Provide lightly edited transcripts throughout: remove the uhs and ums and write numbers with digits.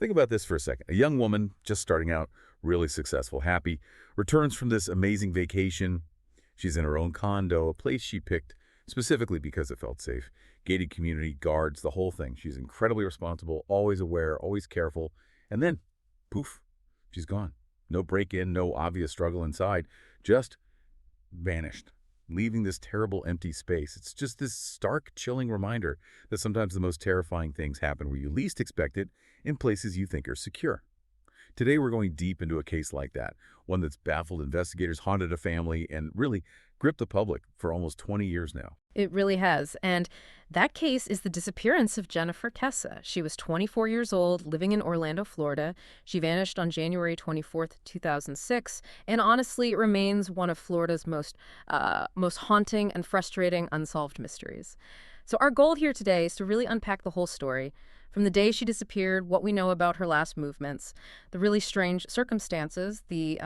Think about this for a second. A young woman, just starting out, really successful, happy, returns from this amazing vacation. She's in her own condo, a place she picked specifically because it felt safe. Gated community, guards, the whole thing. She's incredibly responsible, always aware, always careful. And then, poof, she's gone. No break-in, no obvious struggle inside, just vanished, leaving this terrible empty space. It's just this stark, chilling reminder that sometimes the most terrifying things happen where you least expect it, in places you think are secure. Today we're going deep into a case like that, one that's baffled investigators, haunted a family, and really gripped the public for almost 20 years now. It really has. And that case is the disappearance of Jennifer Kesse. She was 24 years old, living in Orlando, Florida. She vanished on January 24th, 2006, and honestly, it remains one of Florida's most haunting and frustrating unsolved mysteries. So our goal here today is to really unpack the whole story, from the day she disappeared, what we know about her last movements, the really strange circumstances, the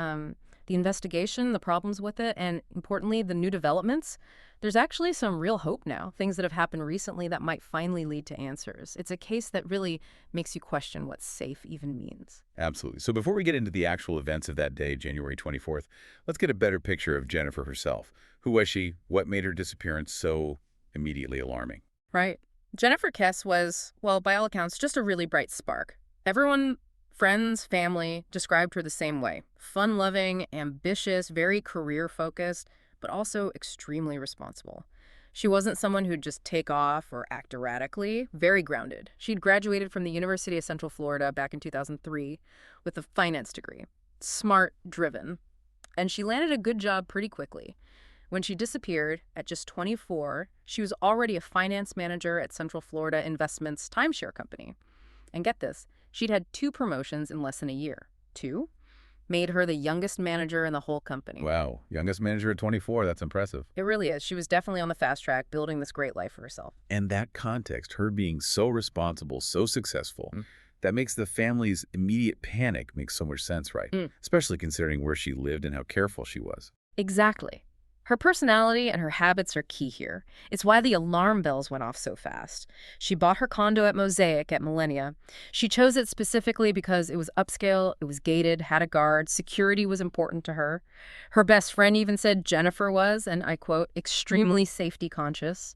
investigation, the problems with it, and importantly, the new developments. There's actually some real hope now, things that have happened recently that might finally lead to answers. It's a case that really makes you question what safe even means. Absolutely. So before we get into the actual events of that day, January 24th, let's get a better picture of Jennifer herself. Who was she? What made her disappearance so immediately alarming? Right. Jennifer Kesse was, well, by all accounts, just a really bright spark. Everyone, friends, family, described her the same way. Fun-loving, ambitious, very career-focused, but also extremely responsible. She wasn't someone who'd just take off or act erratically, very grounded. She'd graduated from the University of Central Florida back in 2003 with a finance degree. Smart, driven. And she landed a good job pretty quickly. When she disappeared at just 24, she was already a finance manager at Central Florida Investments timeshare company. And get this, she'd had 2 promotions in less than a year. 2? Made her the youngest manager in the whole company. Wow. Youngest manager at 24. That's impressive. It really is. She was definitely on the fast track, building this great life for herself. And that context, her being so responsible, so successful, that makes the family's immediate panic make so much sense, right? Especially considering where she lived and how careful she was. Exactly. Her personality and her habits are key here. It's why the alarm bells went off so fast. She bought her condo at Mosaic at Millennia. She chose it specifically because it was upscale, it was gated, had a guard, security was important to her. Her best friend even said Jennifer was, and I quote, extremely safety conscious,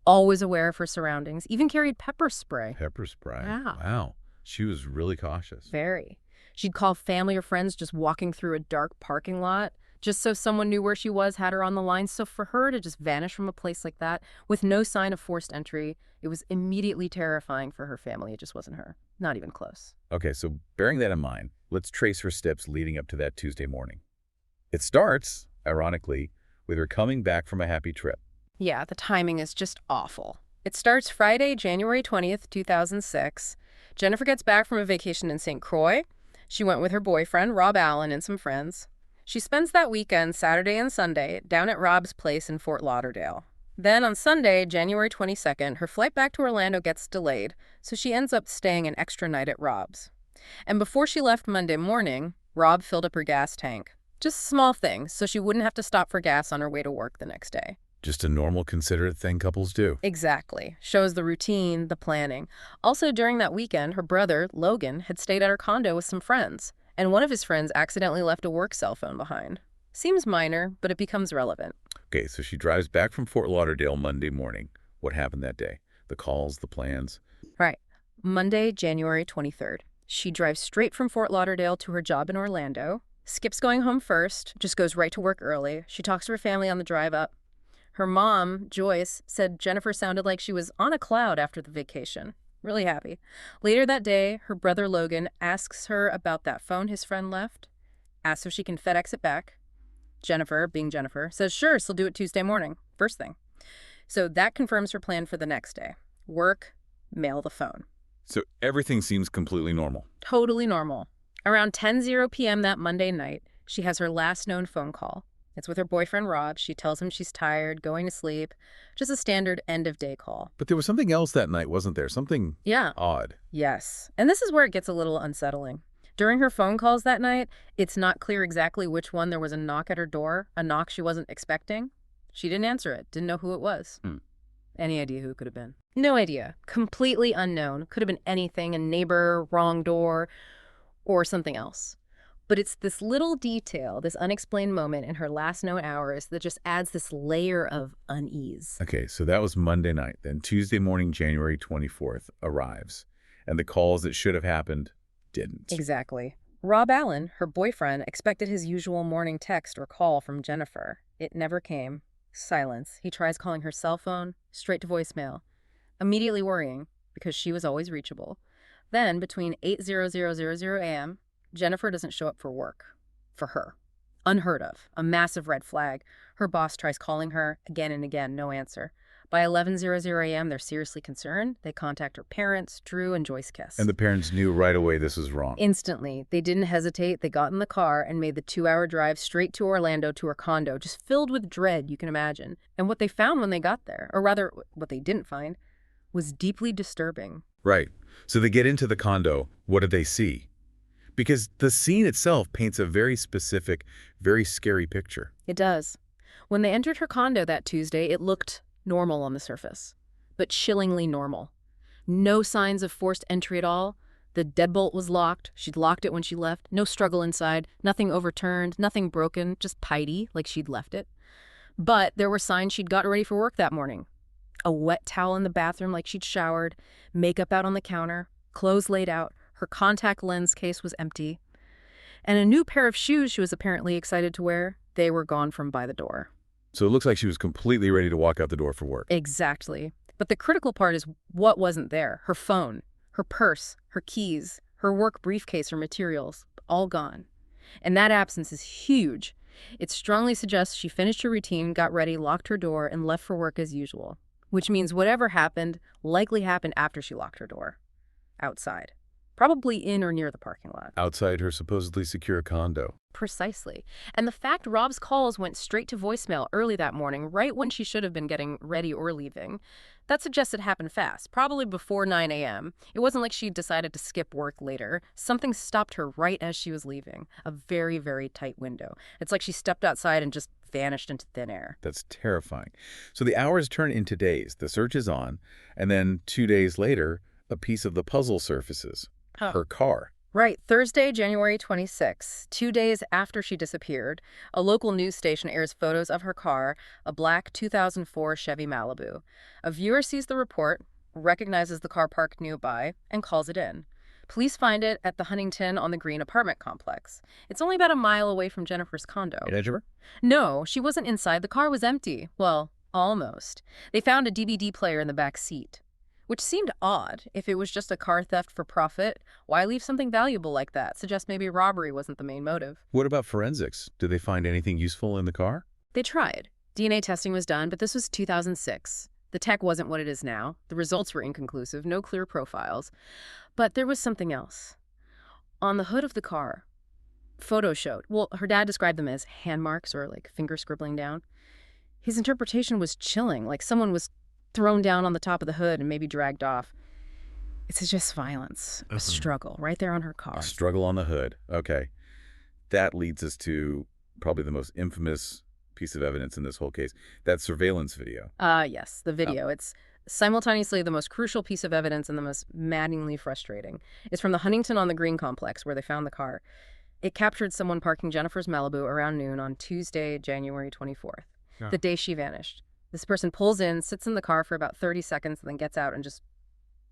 always aware of her surroundings, even carried pepper spray. Pepper spray. Yeah. Wow. She was really cautious. Very. She'd call family or friends just walking through a dark parking lot, just so someone knew where she was, had her on the line. So for her to just vanish from a place like that with no sign of forced entry, it was immediately terrifying for her family. It just wasn't her. Not even close. Okay, so bearing that in mind, let's trace her steps leading up to that Tuesday morning. It starts, ironically, with her coming back from a happy trip. Yeah, the timing is just awful. It starts Friday, January 20th, 2006. Jennifer gets back from a vacation in St. Croix. She went with her boyfriend, Rob Allen, and some friends. She spends that weekend, Saturday and Sunday, down at Rob's place in Fort Lauderdale. Then on Sunday, January 22nd, her flight back to Orlando gets delayed, so she ends up staying an extra night at Rob's. And before she left Monday morning, Rob filled up her gas tank. Just small things, so she wouldn't have to stop for gas on her way to work the next day. Just a normal, considerate thing couples do. Exactly. Shows the routine, the planning. Also, during that weekend, her brother, Logan, had stayed at her condo with some friends, and one of his friends accidentally left a work cell phone behind. Seems minor, but it becomes relevant. Okay, so she drives back from Fort Lauderdale Monday morning. What happened that day? The calls, the plans? Right. Monday, January 23rd. She drives straight from Fort Lauderdale to her job in Orlando, skips going home first, just goes right to work early. She talks to her family on the drive up. Her mom, Joyce, said Jennifer sounded like she was on a cloud after the vacation. Really happy. Later that day, her brother Logan asks her about that phone his friend left, asks if she can FedEx it back. Jennifer, being Jennifer, says sure, she'll do it Tuesday morning, first thing. So that confirms her plan for the next day. Work, mail the phone. So everything seems completely normal. Totally normal. Around 10:00 p.m. that Monday night, she has her last known phone call. It's with her boyfriend, Rob. She tells him she's tired, going to sleep. Just a standard end-of-day call. But there was something else that night, wasn't there? Something odd. Yes. And this is where it gets a little unsettling. During her phone calls that night, it's not clear exactly which one there was a knock at her door, a knock she wasn't expecting. She didn't answer it, didn't know who it was. Any idea who it could have been? No idea. Completely unknown. Could have been anything, a neighbor, wrong door, or something else. But it's this little detail, this unexplained moment in her last known hours that just adds this layer of unease. Okay, so that was Monday night. Then Tuesday morning, January 24th, arrives. And the calls that should have happened didn't. Exactly. Rob Allen, her boyfriend, expected his usual morning text or call from Jennifer. It never came. Silence. He tries calling her cell phone, straight to voicemail. Immediately worrying, because she was always reachable. Then, between 8:00 a.m., Jennifer doesn't show up for work. For her. Unheard of. A massive red flag. Her boss tries calling her again and again, no answer. By 11:00 a.m., they're seriously concerned. They contact her parents, Drew and Joyce Kesse. And the parents knew right away this was wrong. Instantly. They didn't hesitate. They got in the car and made the 2-hour drive straight to Orlando to her condo, just filled with dread, you can imagine. And what they found when they got there, or rather, what they didn't find, was deeply disturbing. Right. So they get into the condo. What do they see? Because the scene itself paints a very specific, very scary picture. It does. When they entered her condo that Tuesday, it looked normal on the surface, but chillingly normal. No signs of forced entry at all. The deadbolt was locked. She'd locked it when she left. No struggle inside. Nothing overturned. Nothing broken. Just tidy, like she'd left it. But there were signs she'd got ready for work that morning. A wet towel in the bathroom like she'd showered. Makeup out on the counter. Clothes laid out. Her contact lens case was empty. And a new pair of shoes she was apparently excited to wear, they were gone from by the door. So it looks like she was completely ready to walk out the door for work. Exactly. But the critical part is what wasn't there. Her phone, her purse, her keys, her work briefcase, her materials, all gone. And that absence is huge. It strongly suggests she finished her routine, got ready, locked her door, and left for work as usual. Which means whatever happened likely happened after she locked her door. Outside. Probably in or near the parking lot. Outside her supposedly secure condo. Precisely. And the fact Rob's calls went straight to voicemail early that morning, right when she should have been getting ready or leaving, that suggests it happened fast, probably before 9 a.m. It wasn't like she decided to skip work later. Something stopped her right as she was leaving. A very, very tight window. It's like she stepped outside and just vanished into thin air. That's terrifying. So the hours turn into days. The search is on. And then 2 days later, a piece of the puzzle surfaces. Her car. Right. Thursday, January 26, 2 days after she disappeared, a local news station airs photos of her car, a black 2004 Chevy Malibu. A viewer sees the report, recognizes the car parked nearby, and calls it in. Police find it at the Huntington on the Green apartment complex. It's only about a mile away from Jennifer's condo. No, she wasn't inside. The car was empty. Well, almost. They found a DVD player in the back seat. Which seemed odd. If it was just a car theft for profit, why leave something valuable like that? Suggests maybe robbery wasn't the main motive. What about forensics? Did they find anything useful in the car? They tried. DNA testing was done, but this was 2006. The tech wasn't what it is now. The results were inconclusive, no clear profiles. But there was something else. On the hood of the car, photos showed. Well, her dad described them as hand marks or like finger scribbling down. His interpretation was chilling, like someone was thrown down on the top of the hood and maybe dragged off. It's just violence, a struggle right there on her car. A struggle on the hood. Okay. That leads us to probably the most infamous piece of evidence in this whole case, that surveillance video. Yes, the video. It's simultaneously the most crucial piece of evidence and the most maddeningly frustrating. It's from the Huntington on the Green complex where they found the car. It captured someone parking Jennifer's Malibu around noon on Tuesday, January 24th, the day she vanished. This person pulls in, sits in the car for about 30 seconds, and then gets out and just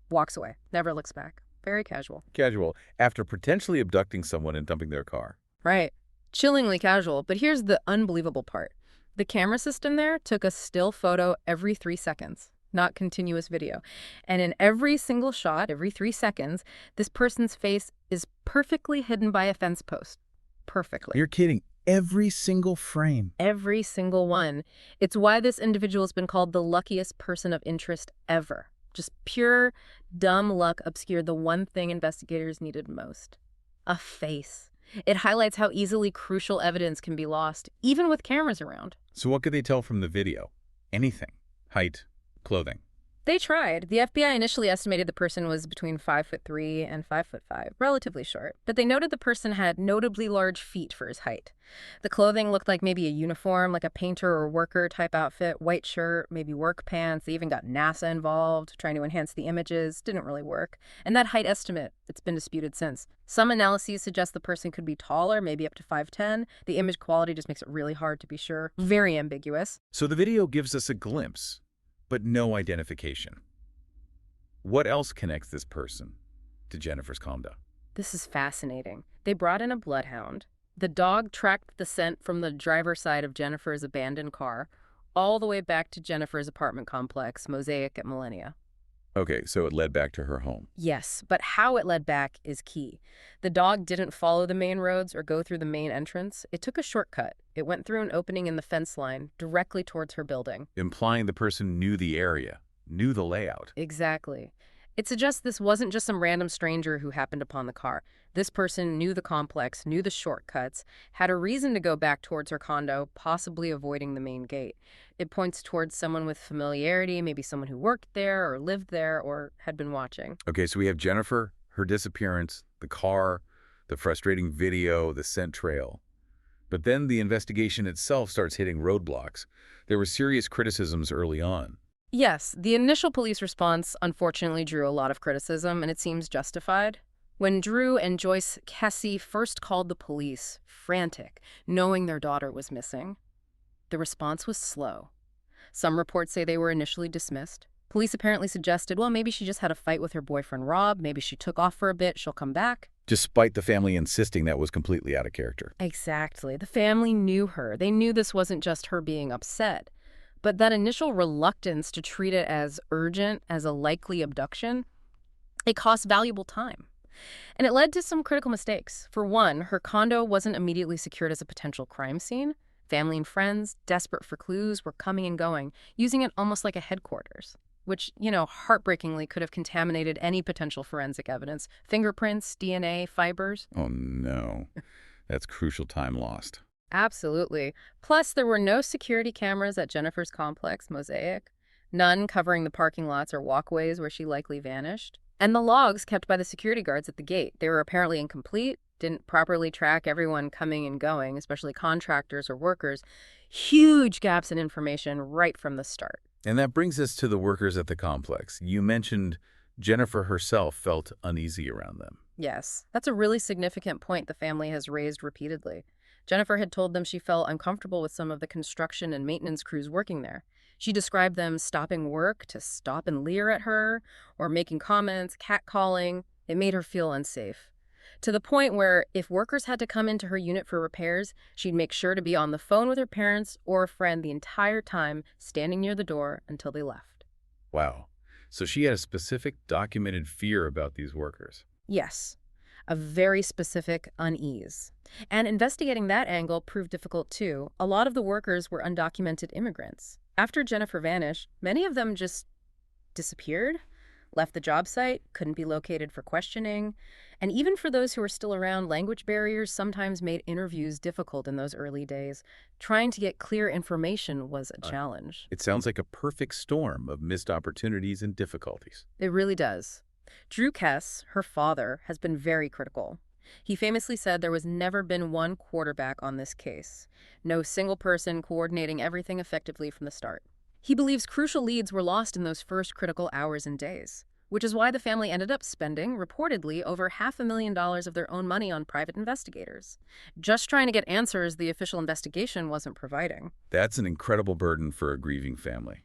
walks away. Never looks back. Very casual. Casual. After potentially abducting someone and dumping their car. Right. Chillingly casual. But here's the unbelievable part. The camera system there took a still photo every 3 seconds, not continuous video. And in every single shot, every 3 seconds, this person's face is perfectly hidden by a fence post. Perfectly. You're kidding. Every single frame. Every single one. It's why this individual has been called the luckiest person of interest ever. Just pure, dumb luck obscured the one thing investigators needed most. A face. It highlights how easily crucial evidence can be lost, even with cameras around. So what could they tell from the video? Anything. Height, clothing. They tried. The FBI initially estimated the person was between 5'3" and 5'5", relatively short, but they noted the person had notably large feet for his height. The clothing looked like maybe a uniform, like a painter or worker type outfit, white shirt, maybe work pants. They even got NASA involved, trying to enhance the images. Didn't really work. And that height estimate, it's been disputed since. Some analyses suggest the person could be taller, maybe up to 5'10". The image quality just makes it really hard to be sure. Very ambiguous. So the video gives us a glimpse, but no identification. What else connects this person to Jennifer's condo? This is fascinating. They brought in a bloodhound. The dog tracked the scent from the driver's side of Jennifer's abandoned car all the way back to Jennifer's apartment complex, Mosaic at Millennia. Okay, so it led back to her home. Yes, but how it led back is key. The dog didn't follow the main roads or go through the main entrance. It took a shortcut. It went through an opening in the fence line directly towards her building. Implying the person knew the area, knew the layout. Exactly. It suggests this wasn't just some random stranger who happened upon the car. This person knew the complex, knew the shortcuts, had a reason to go back towards her condo, possibly avoiding the main gate. It points towards someone with familiarity, maybe someone who worked there or lived there or had been watching. Okay, so we have Jennifer, her disappearance, the car, the frustrating video, the scent trail. But then the investigation itself starts hitting roadblocks. There were serious criticisms early on. Yes, the initial police response unfortunately drew a lot of criticism, and it seems justified. When Drew and Joyce Kesse first called the police, frantic, knowing their daughter was missing, the response was slow. Some reports say they were initially dismissed. Police apparently suggested, well, maybe she just had a fight with her boyfriend Rob, maybe she took off for a bit, she'll come back. Despite the family insisting that was completely out of character. Exactly. The family knew her. They knew this wasn't just her being upset. But that initial reluctance to treat it as urgent, as a likely abduction, it cost valuable time. And it led to some critical mistakes. For one, her condo wasn't immediately secured as a potential crime scene. Family and friends, desperate for clues, were coming and going, using it almost like a headquarters, which, heartbreakingly could have contaminated any potential forensic evidence. Fingerprints, DNA, fibers. Oh no, that's crucial time lost. Absolutely. Plus, there were no security cameras at Jennifer's complex, Mosaic, none covering the parking lots or walkways where she likely vanished. And the logs kept by the security guards at the gate, they were apparently incomplete, didn't properly track everyone coming and going, especially contractors or workers. Huge gaps in information right from the start. And that brings us to the workers at the complex. You mentioned Jennifer herself felt uneasy around them. Yes, that's a really significant point the family has raised repeatedly. Jennifer had told them she felt uncomfortable with some of the construction and maintenance crews working there. She described them stopping work to stop and leer at her, or making comments, catcalling. It made her feel unsafe. To the point where if workers had to come into her unit for repairs, she'd make sure to be on the phone with her parents or a friend the entire time, standing near the door until they left. Wow. So she had a specific documented fear about these workers. Yes, a very specific unease. And investigating that angle proved difficult too. A lot of the workers were undocumented immigrants. After Jennifer vanished, many of them just disappeared, left the job site, couldn't be located for questioning. And even for those who were still around, language barriers sometimes made interviews difficult in those early days. Trying to get clear information was a challenge. It sounds like a perfect storm of missed opportunities and difficulties. It really does. Drew Kesse, her father, has been very critical. He famously said there was never been one quarterback on this case. No single person coordinating everything effectively from the start. He believes crucial leads were lost in those first critical hours and days, which is why the family ended up spending, reportedly, over $500,000 of their own money on private investigators. Just trying to get answers the official investigation wasn't providing. That's an incredible burden for a grieving family.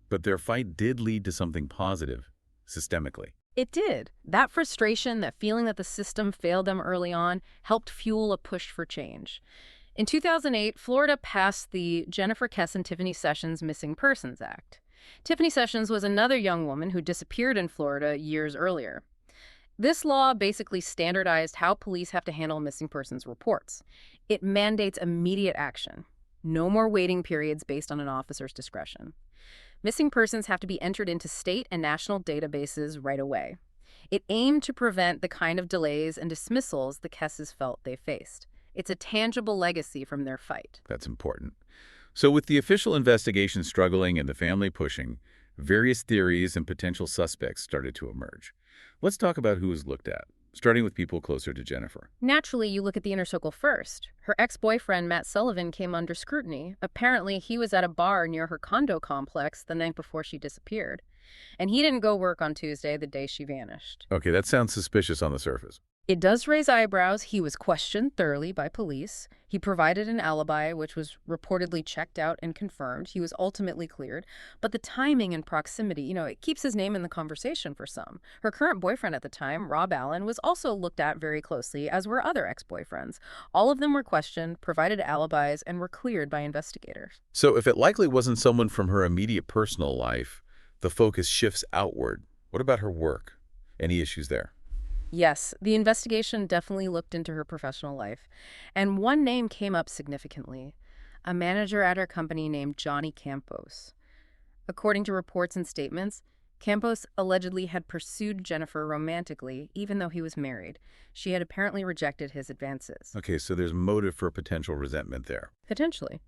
But their fight did lead to something positive, systemically. It did. That frustration, that feeling that the system failed them early on, helped fuel a push for change. In 2008, Florida passed the Jennifer Kesse and Tiffany Sessions Missing Persons Act. Tiffany Sessions was another young woman who disappeared in Florida years earlier. This law basically standardized how police have to handle missing persons reports. It mandates immediate action. No more waiting periods based on an officer's discretion. Missing persons have to be entered into state and national databases right away. It aimed to prevent the kind of delays and dismissals the Kesses felt they faced. It's a tangible legacy from their fight. That's important. So with the official investigation struggling and the family pushing, Various theories and potential suspects started to emerge. Let's talk about who was looked at, starting with people closer to Jennifer. Naturally, you look at the inner circle first. Her ex-boyfriend, Matt Sullivan, came under scrutiny. Apparently, he was at a bar near her condo complex the night before she disappeared. And he didn't go work on Tuesday, the day she vanished. Okay, that sounds suspicious on the surface. It does raise eyebrows. He was questioned thoroughly by police. He provided an alibi, which was reportedly checked out and confirmed. He was ultimately cleared. But the timing and proximity, it keeps his name in the conversation for some. Her current boyfriend at the time, Rob Allen, was also looked at very closely, as were other ex-boyfriends. All of them were questioned, provided alibis, and were cleared by investigators. So if it likely wasn't someone from her immediate personal life, the focus shifts outward. What about her work? Any issues there? Yes, the investigation definitely looked into her professional life, and one name came up significantly: a manager at her company named Johnny Campos. According to reports and statements, Campos allegedly had pursued Jennifer romantically, even though he was married. She had apparently rejected his advances. Okay, so there's motive for potential resentment there. Potentially.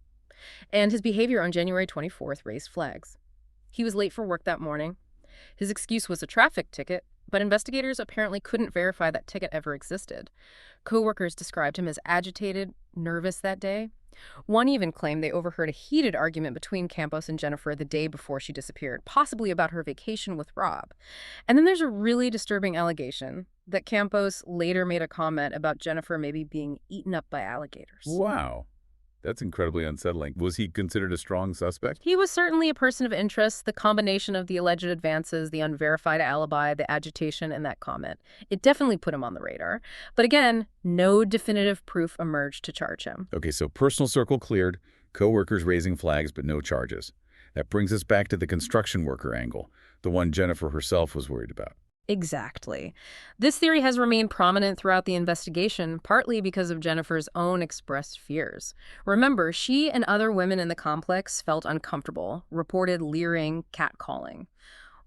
And his behavior on January 24th raised flags. He was late for work that morning. His excuse was a traffic ticket, but investigators apparently couldn't verify that ticket ever existed. Coworkers described him as agitated, nervous that day. One even claimed they overheard a heated argument between Campos and Jennifer the day before she disappeared, possibly about her vacation with Rob. And then there's a really disturbing allegation that Campos later made a comment about Jennifer maybe being eaten up by alligators. Wow. That's incredibly unsettling. Was he considered a strong suspect? He was certainly a person of interest. The combination of the alleged advances, the unverified alibi, the agitation, and that comment, it definitely put him on the radar. But again, no definitive proof emerged to charge him. Okay, so personal circle cleared, co-workers raising flags, but no charges. That brings us back to the construction worker angle, the one Jennifer herself was worried about. Exactly. This theory has remained prominent throughout the investigation, partly because of Jennifer's own expressed fears. Remember, she and other women in the complex felt uncomfortable, reported leering, catcalling.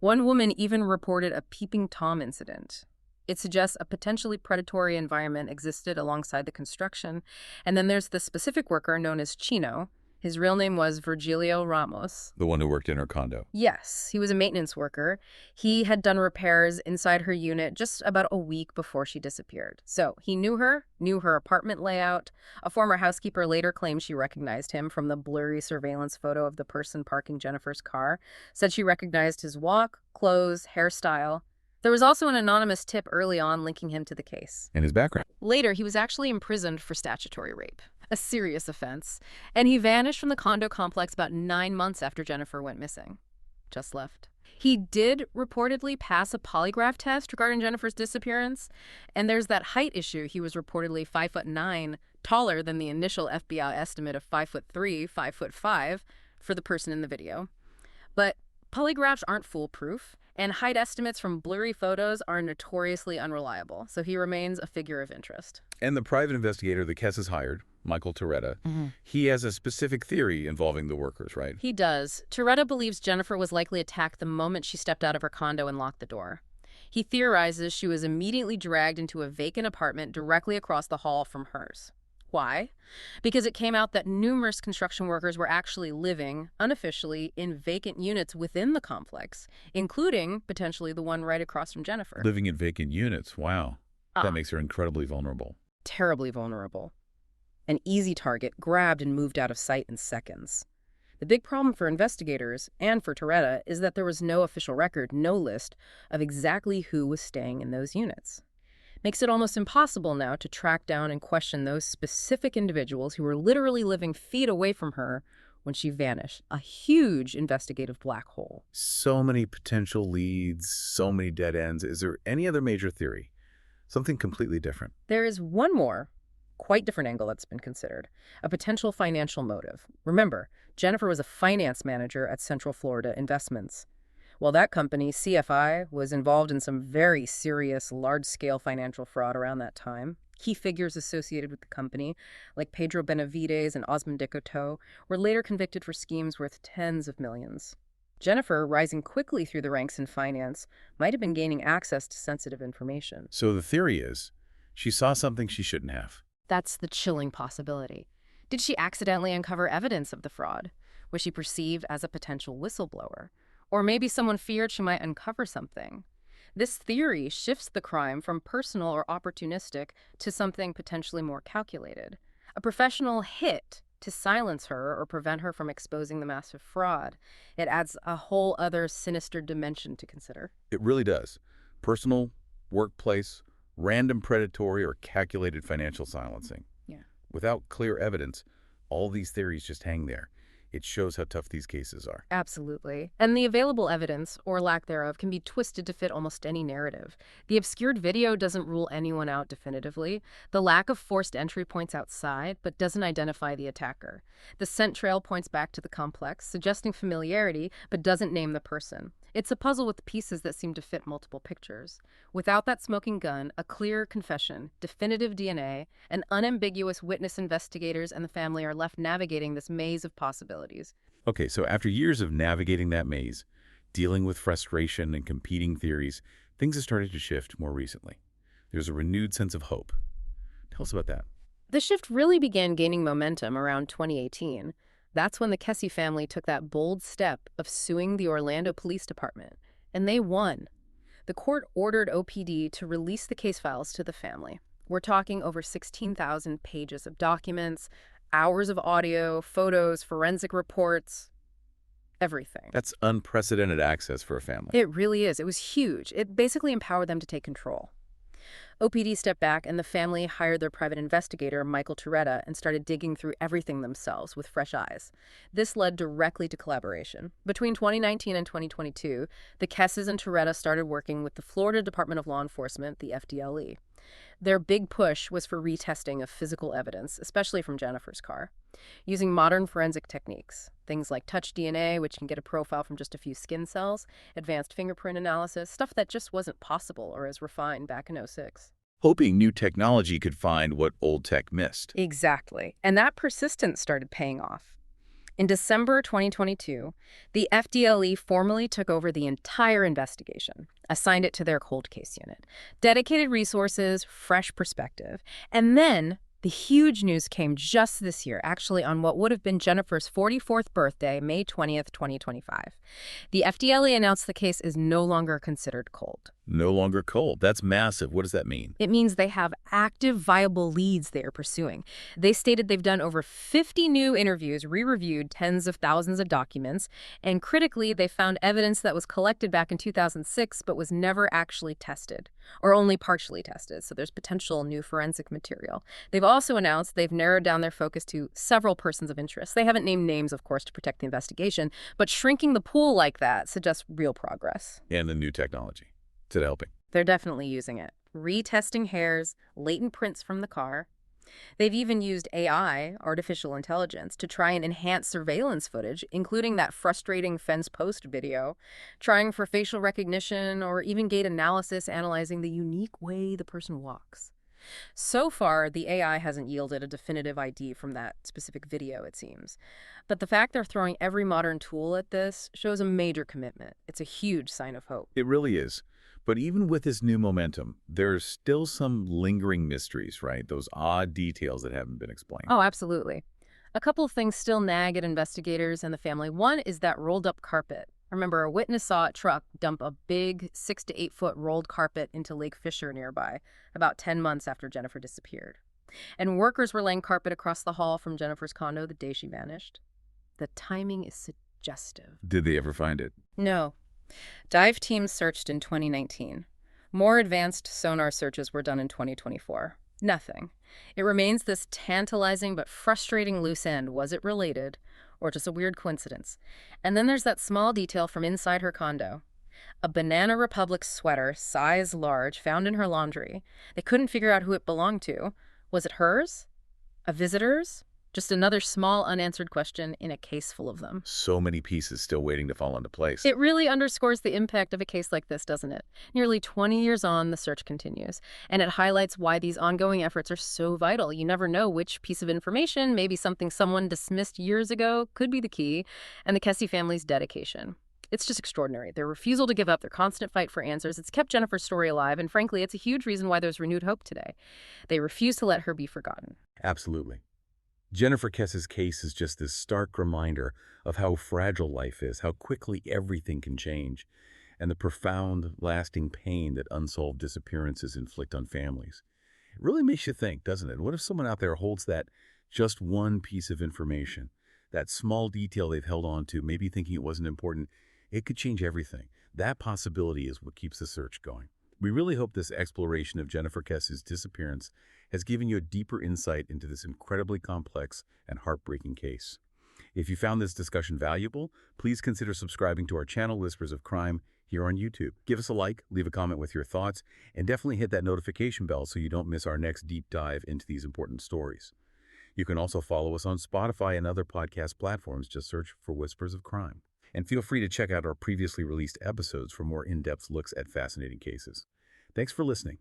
One woman even reported a peeping Tom incident. It suggests a potentially predatory environment existed alongside the construction. And then there's the specific worker known as Chino. His real name was Virgilio Ramos. The one who worked in her condo. Yes, he was a maintenance worker. He had done repairs inside her unit just about a week before she disappeared. So he knew her apartment layout. A former housekeeper later claimed she recognized him from the blurry surveillance photo of the person parking Jennifer's car. Said she recognized his walk, clothes, hairstyle. There was also an anonymous tip early on linking him to the case. And his background. Later, he was actually imprisoned for statutory rape, a serious offense, and he vanished from the condo complex about 9 months after Jennifer went missing. Just left. He did reportedly pass a polygraph test regarding Jennifer's disappearance, and there's that height issue. He was reportedly 5'9", taller than the initial FBI estimate of 5'3", 5'5", for the person in the video. But polygraphs aren't foolproof, and height estimates from blurry photos are notoriously unreliable, so he remains a figure of interest. And the private investigator the Kesse has hired, Michael Toretta, he has a specific theory involving the workers, right? He does. Toretta believes Jennifer was likely attacked the moment she stepped out of her condo and locked the door. He theorizes she was immediately dragged into a vacant apartment directly across the hall from hers. Why? Because it came out that numerous construction workers were actually living, unofficially, in vacant units within the complex, including, potentially, the one right across from Jennifer. Living in vacant units, wow. That makes her incredibly vulnerable. Terribly vulnerable. An easy target, grabbed and moved out of sight in seconds. The big problem for investigators, and for Toretta, is that there was no official record, no list, of exactly who was staying in those units. Makes it almost impossible now to track down and question those specific individuals who were literally living feet away from her when she vanished. A huge investigative black hole. So many potential leads, so many dead ends. Is there any other major theory? Something completely different? There is one more, quite different angle that's been considered. A potential financial motive. Remember, Jennifer was a finance manager at Central Florida Investments. Well, that company, CFI, was involved in some very serious, large-scale financial fraud around that time. Key figures associated with the company, like Pedro Benavides and Osmond Dicoteau, were later convicted for schemes worth tens of millions. Jennifer, rising quickly through the ranks in finance, might have been gaining access to sensitive information. So the theory is, she saw something she shouldn't have. That's the chilling possibility. Did she accidentally uncover evidence of the fraud? Was she perceived as a potential whistleblower? Or maybe someone feared she might uncover something. This theory shifts the crime from personal or opportunistic to something potentially more calculated. A professional hit to silence her or prevent her from exposing the massive fraud. It adds a whole other sinister dimension to consider. It really does. Personal, workplace, random predatory, or calculated financial silencing. Yeah. Without clear evidence, all these theories just hang there. It shows how tough these cases are. Absolutely. And the available evidence, or lack thereof, can be twisted to fit almost any narrative. The obscured video doesn't rule anyone out definitively. The lack of forced entry points outside, but doesn't identify the attacker. The scent trail points back to the complex, suggesting familiarity, but doesn't name the person. It's a puzzle with pieces that seem to fit multiple pictures. Without that smoking gun, a clear confession, definitive DNA, and unambiguous witness, investigators and the family are left navigating this maze of possibilities. Okay, so after years of navigating that maze, dealing with frustration and competing theories, things have started to shift more recently. There's a renewed sense of hope. Tell us about that. The shift really began gaining momentum around 2018. That's when the Kesse family took that bold step of suing the Orlando Police Department, and they won. The court ordered OPD to release the case files to the family. We're talking over 16,000 pages of documents, hours of audio, photos, forensic reports, everything. That's unprecedented access for a family. It really is. It was huge. It basically empowered them to take control. OPD stepped back, and the family hired their private investigator, Michael Toretta, and started digging through everything themselves with fresh eyes. This led directly to collaboration. Between 2019 and 2022, the Kesses and Toretta started working with the Florida Department of Law Enforcement, the FDLE. Their big push was for retesting of physical evidence, especially from Jennifer's car, using modern forensic techniques, things like touch DNA, which can get a profile from just a few skin cells, advanced fingerprint analysis, stuff that just wasn't possible or as refined back in '06. Hoping new technology could find what old tech missed. Exactly. And that persistence started paying off. In December 2022, the FDLE formally took over the entire investigation, assigned it to their cold case unit. Dedicated resources, fresh perspective. And then the huge news came just this year, actually on what would have been Jennifer's 44th birthday, May 20th, 2025. The FDLE announced the case is no longer considered cold. No longer cold. That's massive. What does that mean? It means they have active, viable leads they are pursuing. They stated they've done over 50 new interviews, re-reviewed tens of thousands of documents, and critically, they found evidence that was collected back in 2006 but was never actually tested, or only partially tested, so there's potential new forensic material. They've also announced they've narrowed down their focus to several persons of interest. They haven't named names, of course, to protect the investigation, but shrinking the pool like that suggests real progress. And the new technology. Is it helping? They're definitely using it. Retesting hairs, latent prints from the car. They've even used AI, artificial intelligence, to try and enhance surveillance footage, including that frustrating fence post video, trying for facial recognition or even gait analysis, analyzing the unique way the person walks. So far, the AI hasn't yielded a definitive ID from that specific video, it seems. But the fact they're throwing every modern tool at this shows a major commitment. It's a huge sign of hope. It really is. But even with this new momentum, there's still some lingering mysteries, right? Those odd details that haven't been explained. Oh, absolutely. A couple of things still nag at investigators and the family. One is that rolled up carpet. Remember, a witness saw a truck dump a big 6 to 8 foot rolled carpet into Lake Fisher nearby, about 10 months after Jennifer disappeared. And workers were laying carpet across the hall from Jennifer's condo the day she vanished. The timing is suggestive. Did they ever find it? No. Dive teams searched in 2019. More advanced sonar searches were done in 2024. Nothing. It remains this tantalizing but frustrating loose end. Was it related, or just a weird coincidence? And then there's that small detail from inside her condo. A Banana Republic sweater, size large, found in her laundry. They couldn't figure out who it belonged to. Was it hers? A visitor's? Just another small unanswered question in a case full of them. So many pieces still waiting to fall into place. It really underscores the impact of a case like this, doesn't it? Nearly 20 years on, the search continues, and it highlights why these ongoing efforts are so vital. You never know which piece of information, maybe something someone dismissed years ago, could be the key, and the Kesse family's dedication. It's just extraordinary. Their refusal to give up, their constant fight for answers, it's kept Jennifer's story alive, and frankly, it's a huge reason why there's renewed hope today. They refuse to let her be forgotten. Absolutely. Jennifer Kesse's case is just this stark reminder of how fragile life is, how quickly everything can change, and the profound, lasting pain that unsolved disappearances inflict on families. It really makes you think, doesn't it? What if someone out there holds that just one piece of information, that small detail they've held on to, maybe thinking it wasn't important? It could change everything. That possibility is what keeps the search going. We really hope this exploration of Jennifer Kesse's disappearance has given you a deeper insight into this incredibly complex and heartbreaking case. If you found this discussion valuable, please consider subscribing to our channel, Whispers of Crime, here on YouTube. Give us a like, leave a comment with your thoughts, and definitely hit that notification bell so you don't miss our next deep dive into these important stories. You can also follow us on Spotify and other podcast platforms. Just search for Whispers of Crime. And feel free to check out our previously released episodes for more in-depth looks at fascinating cases. Thanks for listening.